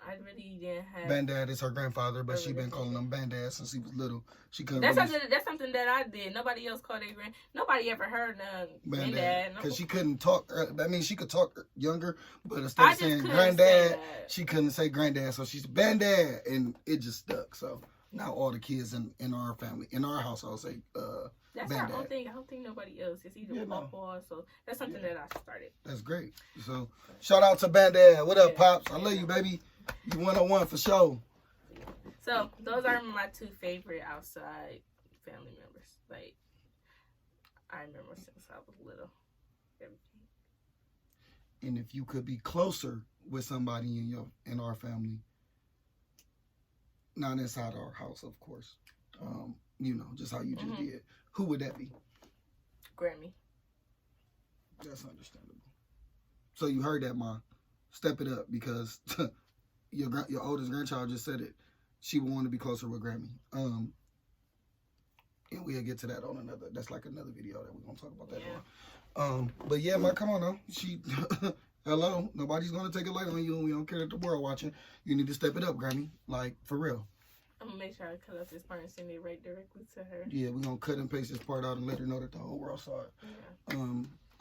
I really didn't have. Bandad is her grandfather, but she been calling him Bandad since he was little. She couldn't. That's really... something that I did. Nobody else called their grand. Nobody ever heard Ben Dad. Because she couldn't talk. I mean, she could talk younger, but instead of saying granddad, she couldn't say granddad. So she's Bandad, and it just stuck. So now all the kids in our family, in our household, say that's Bandad. our own thing. I don't think nobody else. It's either Papa, so that's something that I started. That's great. So shout out to Bandad. What up, Pops? I love you, baby. You 101 for sure. So those are my two favorite outside family members. Like, I remember since I was little. Everything. And if you could be closer with somebody in our family, not inside our house, of course, just how you just did, who would that be? Grammy. That's understandable. So you heard that, Ma. Step it up, because your oldest grandchild just said it. She would want to be closer with Grammy. And we'll get to that on another. That's like another video that we're gonna talk about that on. But yeah, Ma, come on now. She, hello. Nobody's gonna take it light on you, and we don't care that the world watching. You need to step it up, Grammy. Like, for real. I'm gonna make sure I cut up this part and send it right directly to her. Yeah, we're gonna cut and paste this part out and let her know that the whole world saw it. Yeah.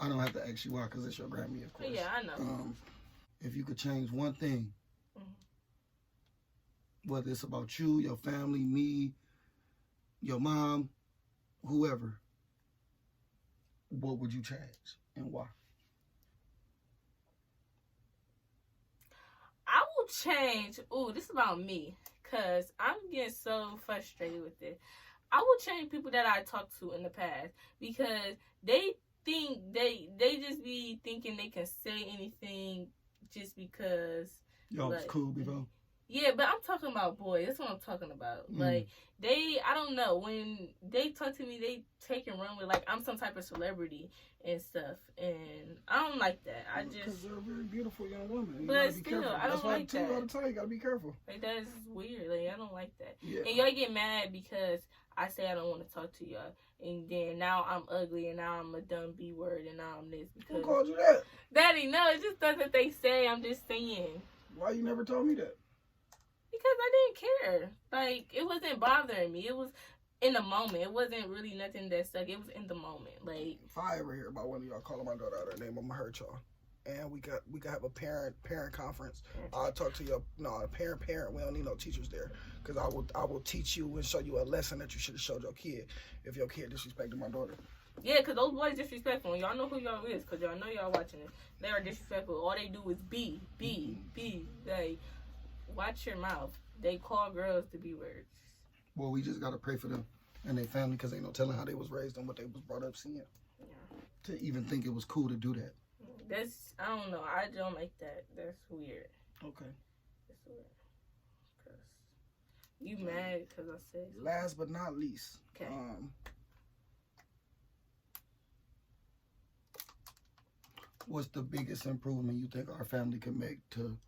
I don't have to ask you why, because it's your Grammy, of course. Yeah, I know. If you could change one thing, whether it's about you, your family, me, your mom, whoever, what would you change and why? I will change. Ooh, this is about me, cause I'm getting so frustrated with it. I will change people that I talked to in the past because they think they just be thinking they can say anything just because. Y'all was cool before. Yeah, but I'm talking about boys. That's what I'm talking about. Like, I don't know. When they talk to me, they take and run with, like, I'm some type of celebrity and stuff. And I don't like that. I just... Because they're a very beautiful young woman. But still, I don't like that. That's why all the time, you got to be careful. Like, that is weird. Like, I don't like that. Yeah. And y'all get mad because I say I don't want to talk to y'all. And then now I'm ugly, and now I'm a dumb B word, and now I'm this. Because... Who called you that? Daddy, no, it's just stuff that they say. I'm just saying. Why you never told me that? Because I didn't care. Like, it wasn't bothering me. It was in the moment. It wasn't really nothing that stuck. It was in the moment. Like, if I ever hear about one of y'all calling my daughter out her name, I'm gonna hurt y'all. And we got have a parent conference. I'll talk to your parent. We don't need no teachers there, because I will teach you and show you a lesson that you should have showed your kid if your kid disrespected my daughter. Yeah, because those boys disrespectful. Y'all know who y'all is, because y'all know y'all watching it. They are disrespectful. All they do is be. Like, watch your mouth. They call girls the B words. Well, we just gotta pray for them and their family, because ain't no telling how they was raised and what they was brought up seeing. Yeah. To even think it was cool to do that. I don't know. I don't like that. That's weird. Okay. That's weird. Cause you mad because I said so. Last but not least. Okay. What's the biggest improvement you think our family can make to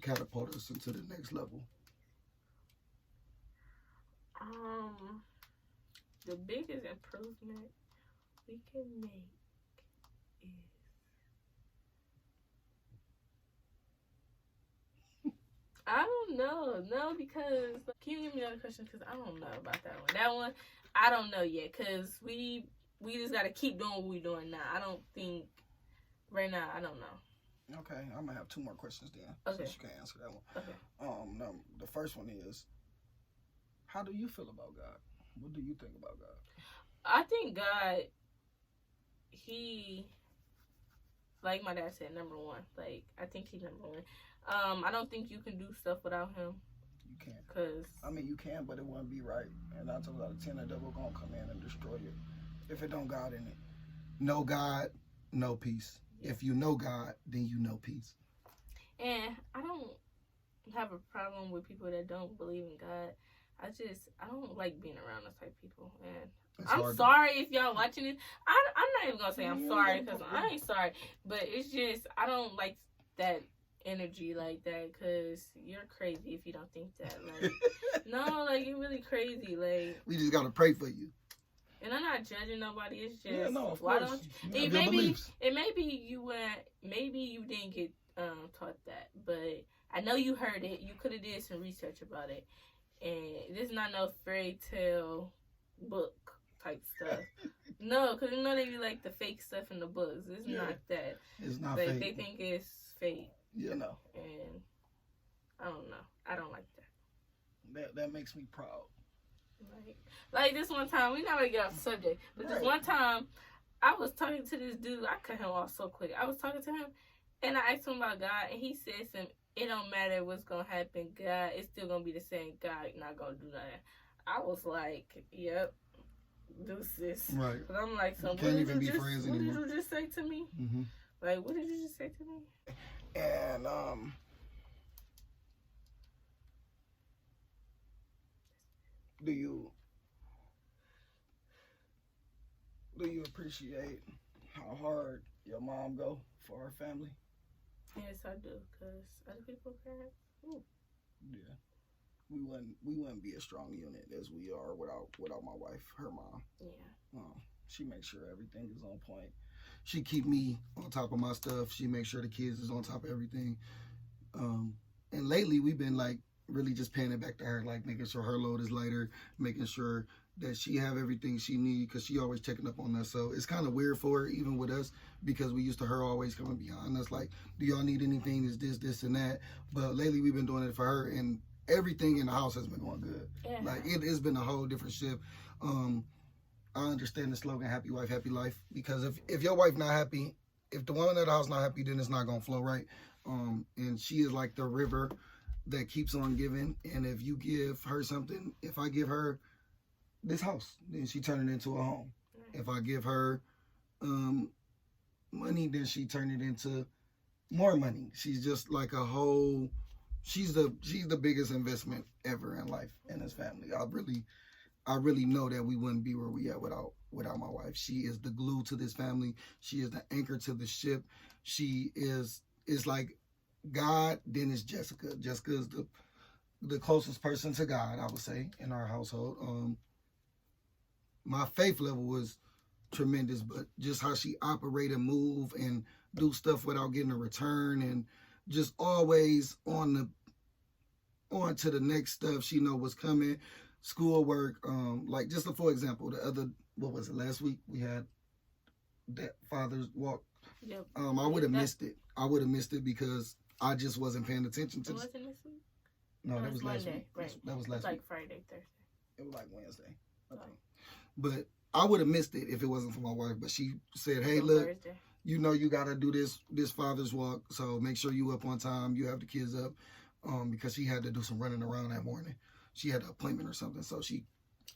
catapult us into the next level? The biggest improvement we can make is I don't know. No, because can you give me another question? Because I don't know about that one. That one, I don't know yet. Because we just gotta keep doing what we're doing now. I don't think right now. I don't know. Okay, I'm gonna have two more questions then. Okay. Since you can't answer that one. Okay. No, the first one is, how do you feel about God? What do you think about God? I think God, he, like my dad said, number one. Like, I think he's number one. I don't think you can do stuff without him. You can't. Cause I mean, you can, but it wouldn't be right. And 9 times out of 10, the devil gonna come in and destroy you if it don't God in it. No God, no peace. If you know God, then you know peace. And I don't have a problem with people that don't believe in God. I don't like being around those type of people. And I'm sorry if y'all watching this. I'm not even gonna say I'm sorry, because I ain't sorry. But it's just, I don't like that energy like that, because you're crazy if you don't think that. Like, no, like, you're really crazy. Like, we just gotta pray for you. And I'm not judging nobody. It's just, yeah, no, of why course. don't you? Maybe you didn't get taught that, but I know you heard it. You could have did some research about it, and this is not no fairy tale book type stuff. No, because you know they be like the fake stuff in the books. It's not that. It's not like, fake. they think it's fake. Yeah, no. And I don't know. I don't like that. That makes me proud. Like this one time, we not gonna get off the subject, but this one time, I was talking to this dude. I cut him off so quick. I was talking to him, and I asked him about God, and he said something. It don't matter what's gonna happen, God, it's still gonna be the same. God not gonna do nothing. I was like, yep, deuces. Right. But I'm like, so you can't even be friends anymore. What did you just say to me? Mm-hmm. Like, what did you just say to me? And do you appreciate how hard your mom go for her family? Yes, I do, because other people parents. Yeah, we wouldn't be a strong unit as we are without my wife, her mom. Yeah. She makes sure everything is on point. She keep me on top of my stuff. She makes sure the kids is on top of everything. And lately we've been like really just paying it back to her, like making sure her load is lighter, making sure that she have everything she need, because she always checking up on us. So it's kind of weird for her, even with us, because we used to her always coming behind us, like, do y'all need anything? Is this, and that? But lately we've been doing it for her, and everything in the house has been going good. Yeah. Like, it has been a whole different shift. I understand the slogan, happy wife, happy life, because if your wife not happy, if the woman of the house not happy, then it's not going to flow right. And she is like the river that keeps on giving. And if you give her something, if I give her this house, then she turn it into a home. If I give her money, then she turn it into more money. She's just like a whole, she's the biggest investment ever in life in this family. I really know that we wouldn't be where we at without my wife. She is the glue to this family. She is the anchor to the ship. She is like God, then it's Jessica. Jessica is the closest person to God, I would say, in our household. My faith level was tremendous, but just how she operate and move and do stuff without getting a return, and just always on to the next stuff. She know what's coming. Schoolwork, like just for example, last week we had that Father's Walk. Yep. I would have missed it. I would have missed it because I just wasn't paying attention to it. Wasn't this week? No, that was last Monday, week. right. That was last like week. Friday, Thursday. It was like Wednesday, I think. But I would have missed it if it wasn't for my wife. But she said, "Hey, look, Thursday. You know you gotta do this Father's Walk, so make sure you up on time. You have the kids up, because she had to do some running around that morning. She had an appointment or something, so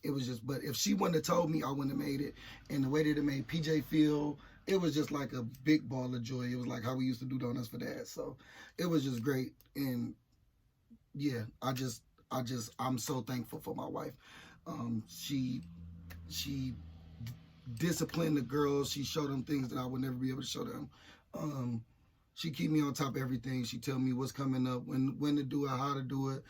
it was just. But if she wouldn't have told me, I wouldn't have made it. And the way that it made PJ feel, it was just like a big ball of joy. It was like how we used to do donuts for Dad. So it was just great. And yeah, I'm so thankful for my wife. She disciplined the girls. She showed them things that I would never be able to show them. She keep me on top of everything. She tell me what's coming up, when to do it, how to do it.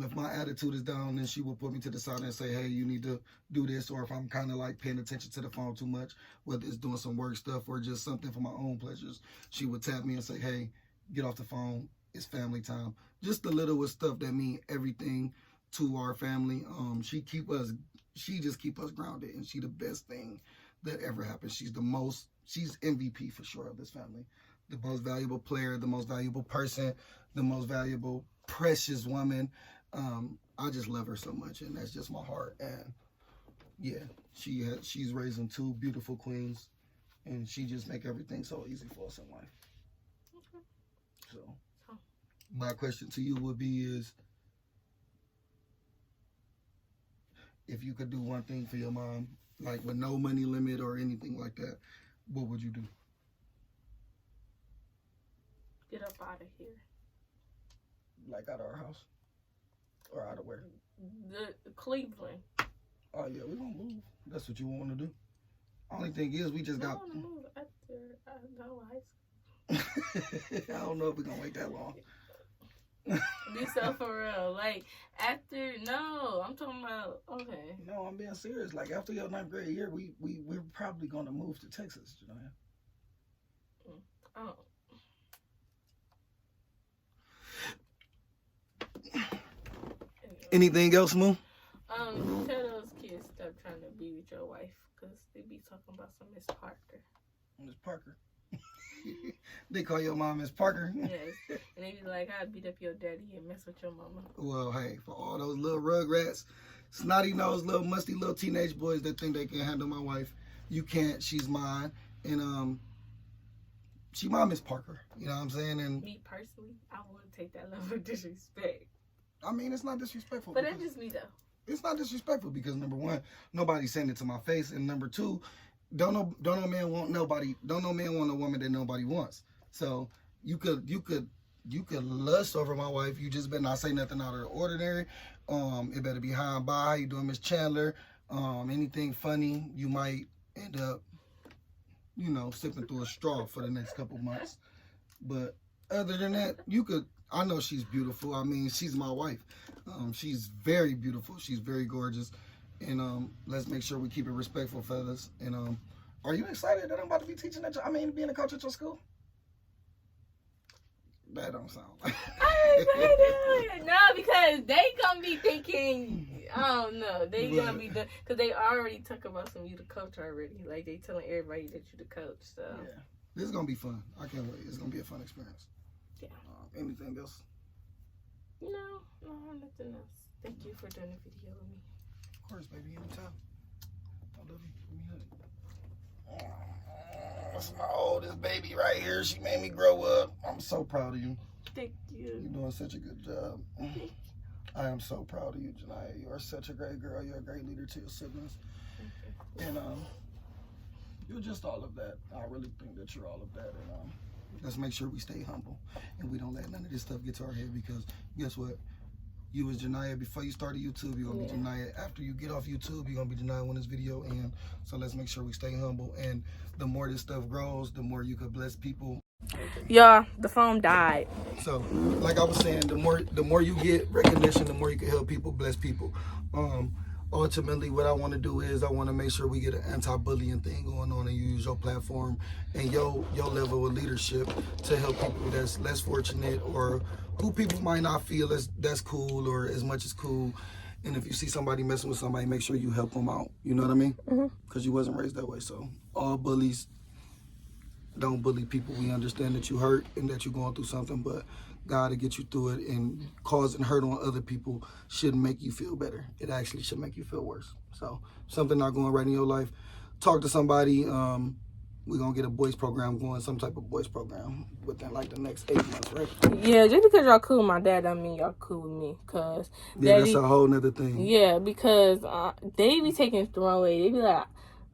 If my attitude is down, then she will put me to the side and say, hey, you need to do this. Or if I'm kind of like paying attention to the phone too much, whether it's doing some work stuff or just something for my own pleasures, she would tap me and say, hey, get off the phone. It's family time. Just the littlest stuff that mean everything to our family. She just keep us grounded, and she the best thing that ever happened. She's MVP for sure of this family. The most valuable player, the most valuable person, the most valuable precious woman. I just love her so much, and that's just my heart. And yeah, she's raising two beautiful queens, and she just make everything so easy for us in life. Okay. So my question to you would be is, if you could do one thing for your mom, like with no money limit or anything like that, what would you do? Get up out of here. Like out of our house? Or out of where? The Cleveland. Oh yeah, we gonna move. That's what you want to do? Only thing is, we just got... I want to move after I go high school. I don't know if we're gonna wait that long. Be so for real. Like, after, no, I'm talking about, okay. No, I'm being serious. Like, after your 9th grade year, we're probably gonna move to Texas, you know? Oh. Anything else, Moo? Tell those kids stop trying to be with your wife, because they be talking about some Miss Parker. Miss Parker. They call your mom Miss Parker? Yes. And they be like, I'd beat up your daddy and mess with your mama. Well, hey, for all those little rugrats, snotty-nosed, little musty little teenage boys that think they can handle my wife, you can't. She's mine. And she my Miss Parker. You know what I'm saying? And me personally, I wouldn't take that level of disrespect. I mean, it's not disrespectful. But that's just me, though. It's not disrespectful because, number one, nobody's saying it to my face, and number two, don't no man want a woman that nobody wants. So you could lust over my wife. You just better not say nothing out of the ordinary. It better be high and by. How you doing, Miss Chandler? Anything funny, you might end up, sipping through a straw for the next couple months. But other than that, I know she's beautiful. I mean, she's my wife. She's very beautiful. She's very gorgeous. And let's make sure we keep it respectful, fellas. And are you excited that I'm about to be teaching being a coach at your school? That don't sound like I'm excited. No, because be thinking, I don't know. They gonna be done because they already talk about some you the coach already. Like they telling everybody that you the coach. So yeah, this is gonna be fun. I can't wait. It's gonna be a fun experience. Yeah. Anything else? No, nothing else. Thank you for doing the video with me. Of course, baby. Anytime. I love you. Give me a hug. That's my oldest baby right here. She made me grow up. I'm so proud of you. Thank you. You're doing such a good job. I am so proud of you, Janiyah. You are such a great girl. You're a great leader to your siblings. And you're just all of that. I really think that you're all of that. And let's make sure we stay humble and we don't let none of this stuff get to our head, because guess what? You was Janiyah before you started YouTube. You're going to be Janiyah after you get off YouTube. You're going to be Janiyah when this video ends. So let's make sure we stay humble. And the more this stuff grows, the more you could bless people. Y'all, the phone died. So, like I was saying, the more you get recognition, the more you can help people, bless people. Ultimately, what I want to do is I want to make sure we get an anti-bullying thing going on, and you use your platform and your level of leadership to help people that's less fortunate, or who people might not feel that's cool or as much as cool. And if you see somebody messing with somebody, make sure you help them out. You know what I mean? Because you wasn't raised that way. So all bullies, don't bully people. We understand that you hurt and that you're going through something, but God to get you through it, and causing hurt on other people shouldn't make you feel better. It actually should make you feel worse. So something not going right in your life, talk to somebody. We're going to get a boys program going, some type of boys program within like the next 8 months, right? Yeah, just because y'all cool with my dad, I mean y'all cool with me. Cause yeah, that's a whole nother thing. Yeah, because they be taking it the wrong way. They be like,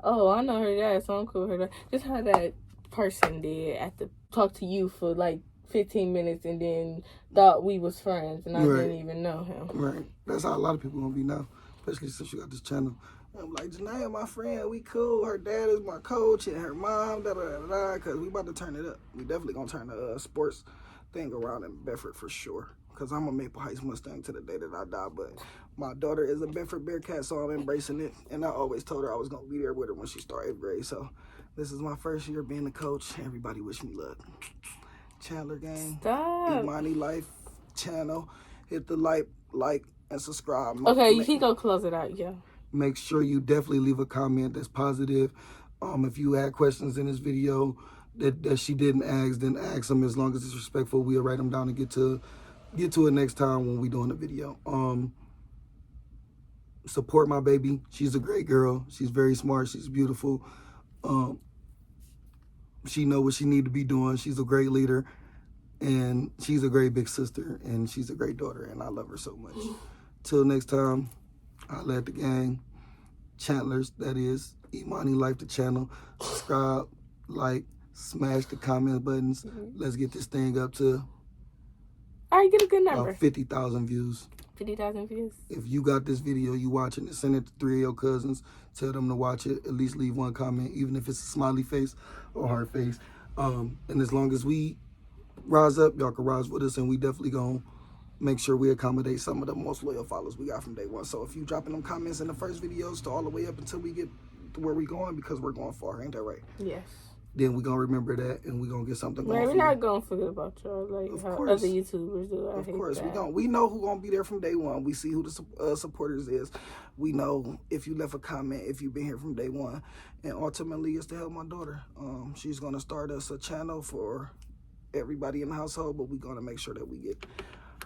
oh, I know her dad, so I'm cool with her dad. Just how that person did talk to you for like 15 minutes and then thought we was friends, and I didn't even know him. Right. That's how a lot of people gonna be now, especially since you got this channel. I'm like, Janiyah, my friend, we cool. Her dad is my coach, and her mom, because we about to turn it up. We definitely gonna turn the sports thing around in Bedford for sure. Because I'm a Maple Heights Mustang to the day that I die, but my daughter is a Bedford Bearcat, so I'm embracing it. And I always told her I was gonna be there with her when she started 8th grade. So this is my first year being a coach. Everybody wish me luck. Chandler gang, Imani Life channel. Hit the like, and subscribe. Okay, he go close it out, yeah. Make sure you definitely leave a comment that's positive. If you had questions in this video that she didn't ask, then ask them. As long as it's respectful, we'll write them down and get to it next time when we doing the video. Support my baby. She's a great girl. She's very smart. She's beautiful. She know what she need to be doing. She's a great leader, and she's a great big sister, and she's a great daughter, and I love her so much. Till next time, I'll at the gang. Chandler's, that is, Imani Life, the channel. Subscribe, like, smash the comment buttons. Let's get this thing up to get a good number. 50,000 views. 50,000 views. If you got this video, you watching it, send it to 3 of your cousins. Tell them to watch it. At least leave one comment, even if it's a smiley face or heart face. And as long as we rise up, y'all can rise with us, and we definitely gonna make sure we accommodate some of the most loyal followers we got from day one. So if you dropping them comments in the first videos to all the way up until we get to where we going, because we're going far, ain't that right? Yes. Then we're gonna remember that, and we're gonna get something going. We're not gonna forget about y'all, like how other YouTubers do. Of course, we know who gonna be there from day one. We see who the supporters is. We know if you left a comment, if you've been here from day one, and ultimately it's to help my daughter. She's gonna start us a channel for everybody in the household, but we're gonna make sure that we get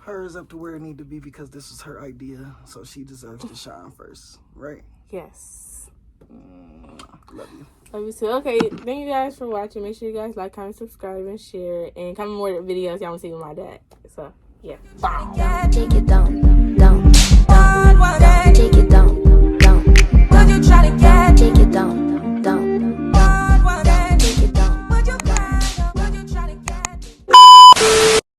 hers up to where it need to be, because this is her idea, so she deserves to shine first, right? Yes. Love you. Love you too. Okay, thank you guys for watching. Make sure you guys like, comment, subscribe, and share, and comment more videos y'all want to see with my dad. So yeah. Bye. Take it down, down, down. Take it down, down. Take it down.